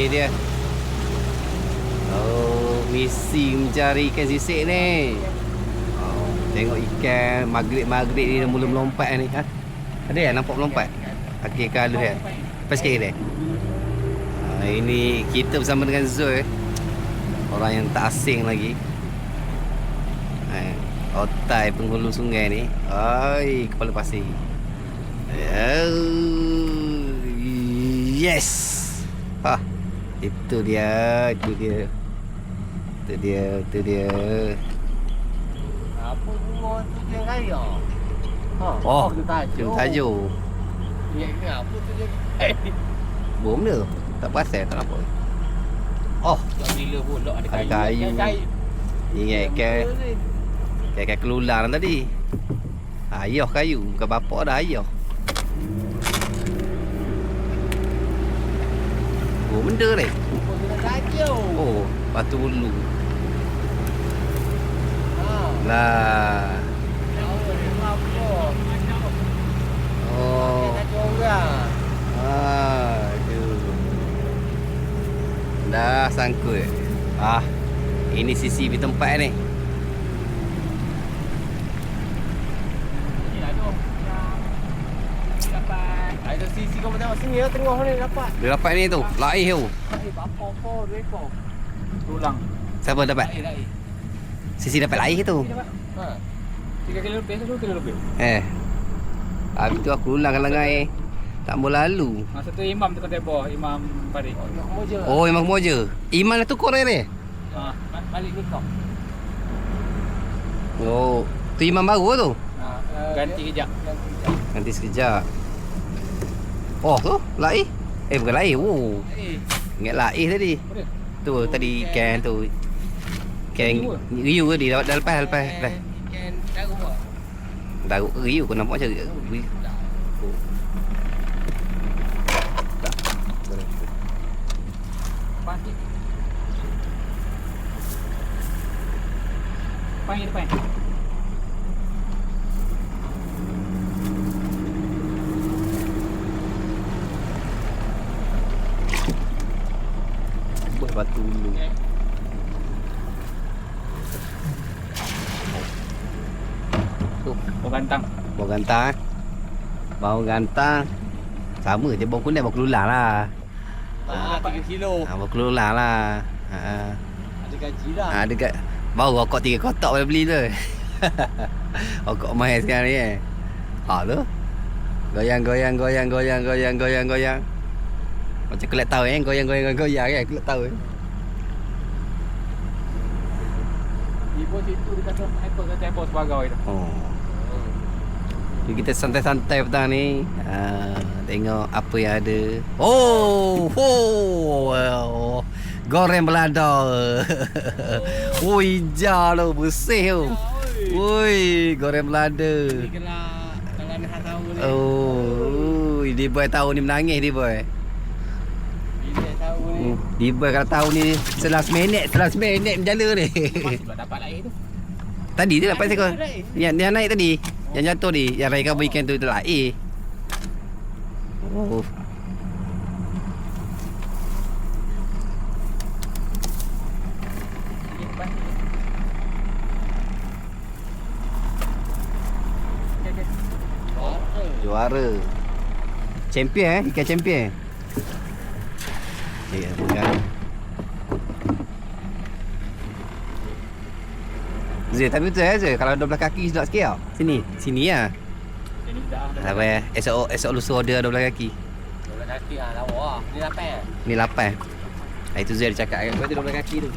Ni dia. Oh, misi mencari ikan sisik ni. Oh, tengok ikan maghrib-maghrib ni mula melompat ni. Ha? Ada ya nampak melompat? Okey, kalau ya. Lepas sikit dia. Ini kita bersama dengan Zul. Orang yang tak asing lagi. Otai penghulu sungai ni. Ai, kepala pasir. Yes. Ha. Itu dia. Apa bunga tu yang raya? Oh, tajuk. tajuk. Ya, apa tu dia? Bom dia. Tak pasal tak apa. Oh, Bila pula ada ada kayu. kayu. Ingat kan kelular tadi. Ayah kayu, bukan bapak dah ayah. Oh, benda ni. Oh, batu bulu. Lah. Oh. Aduh. Dah sangkut. Ini sisi di tempat ni. Ada sisi kau tengok sini ya, tengah ni dapat. Dia dapat ni tu, laih tu. Apa 2 ekor. Tulang. Siapa dapat? Laih. Sisi dapat laih tu. 3 kilo lebih, 2 kilo lebih. Habis tu aku ulang dengan air. Tak mau lalu. Masa tu imam tu kata bawah, Imam Farid. Oh, memang moja. Iman dah tukar ni. Balik ni kau. Oh, tu imam baru tu. Ganti kejap. Nanti sekejap. Oh, tu laih. Bukan laih. Oh. Ingat laih tadi. Tu tadi ikan tu. Ikan riu tadi dah lepas. Dah. Ikan taru ah. Tahu riu kau nampak macam riu. Pasti. Depan. Buat batu dulu. Tu, Bau gantang. bau gantang. Bau gantang. Sama je bau kuning, bau kelular lah. 3 kilo. Bau kelular lah. Ada gaji dah. Dekat baru rokok 3 kotak boleh beli tu. Rokok mahal sekarang ni tu. Goyang. Macam kelat tahu goyang kan, kelat tahu. Ibu situ dia kata apple sebagai tu. Oh. Jadi kita santai-santai petang ni. Tengok apa yang ada. Oh. Goreng belada. Oh, hijau tu, bersih tu. Woi, goreng belada. Kalau nak tahu ni. Oh, dia boy tahu ni menangis dia boy. Dia tahu ni. Dia boy kalau tahu ni 11 minit menjala ni. Masih tak dapat air tu. Tadi dia dapat seekor. Yang naik tadi, yang jatuh ni, yang Rai kabur ikan tu itulah air. Oh. Juara. Champion ikan champion. Ya, bukan. Zul, tapi betul Zul, kalau 12 kaki sedap sikit tau. Sini lah. Sini dah. Tak payah, esok lusa order 12 kaki. 12 kaki lawa. Ni 8. Ni 8. Itu Zul dia cakap kan, kau 12 kaki tu.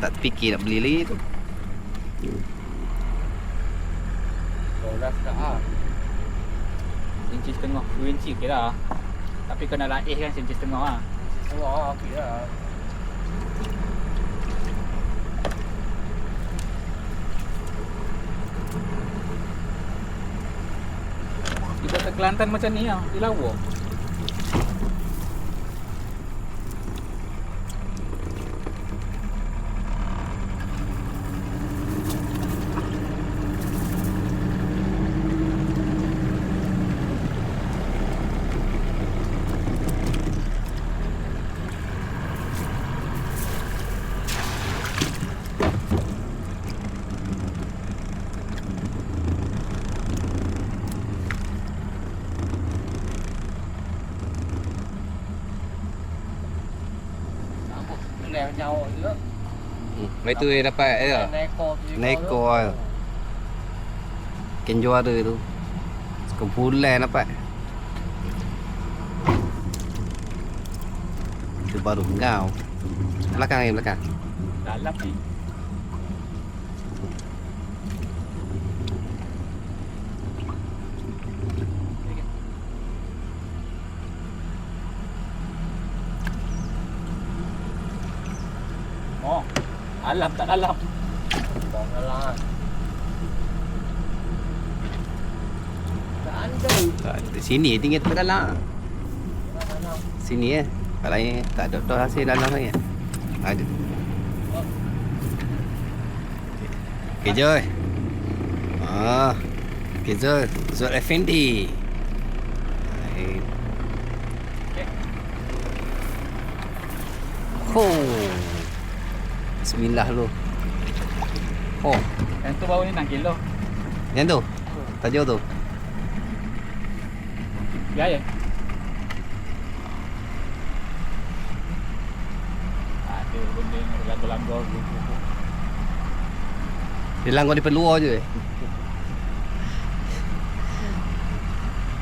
Tak terfikir nak beli lagi tu. 12 dah ah. Inci setengah, 2 inci okey dah. Tapi kena laih kan inci setengah ah. Setengah okey dah. Di kota Kelantan macam ni ah, di lawa. nè nhau nữa. Mấy tôi dapat ya. Neko. Kenjo ada tu. Sekumpulan dapat. Itu baru engkau. Belakang ni belakang. Dalam ni. Oh, alam tak dalam. Bong lah. Tak ada. Di sini tinggal tempat dalam. Sini Kalau ni tak ada dah hasil dalam ni. Ada. Okay, Joy. Okay, Zul. Zul Effendi. Baik. Bismillah lu. Yang tu bau ni 6 kilo. Yang tu. Tajuk tu. Ya ya. Ada benda yang langgar-langgar tu. Dia langgar di peluar je.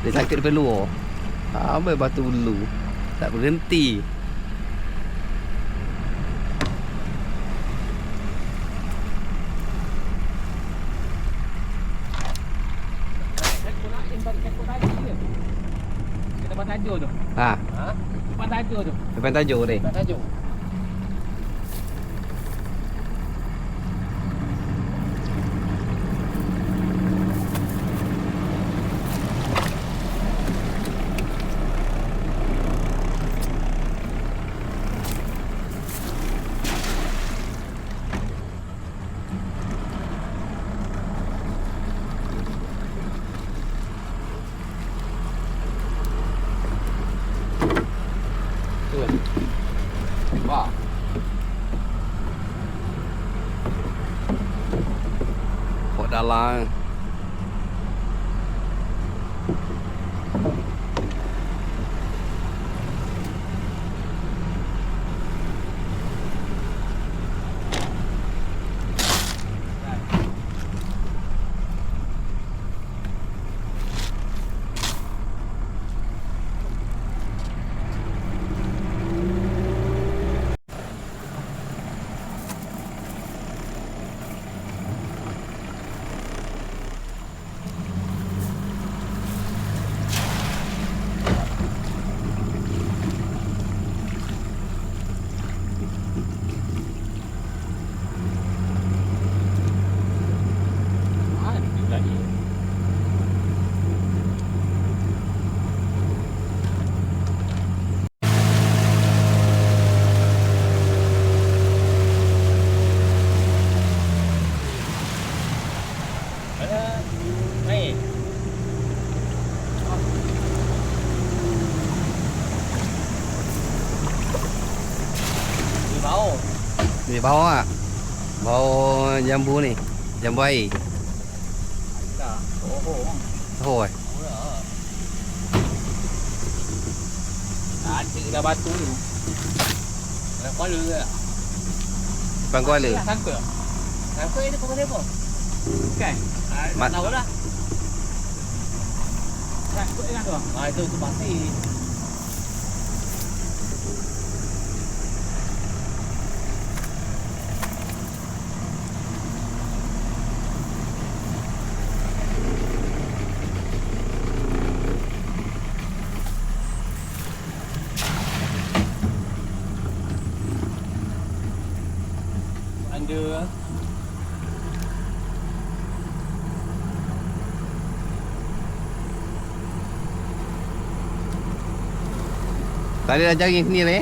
Dia sakit di peluar. Ambil batu belu. Tak berhenti. Depan tajuk tu. Ha, Depan tajuk tu. depan tajuk ni. Tak tajuk. Wah. Kok dalam. Ni bau ah. Bau jambu ni. Jambu air. Dah. Hoi. Ada dah batu tu. Dah kuala ke? Bang Kuala. Sangkut. Sangkut ni kau apa? Kan? Mat. Tahu lah. Sangkut dengan tu. Itu pasir. Ada Tadi dah jaring sini ni.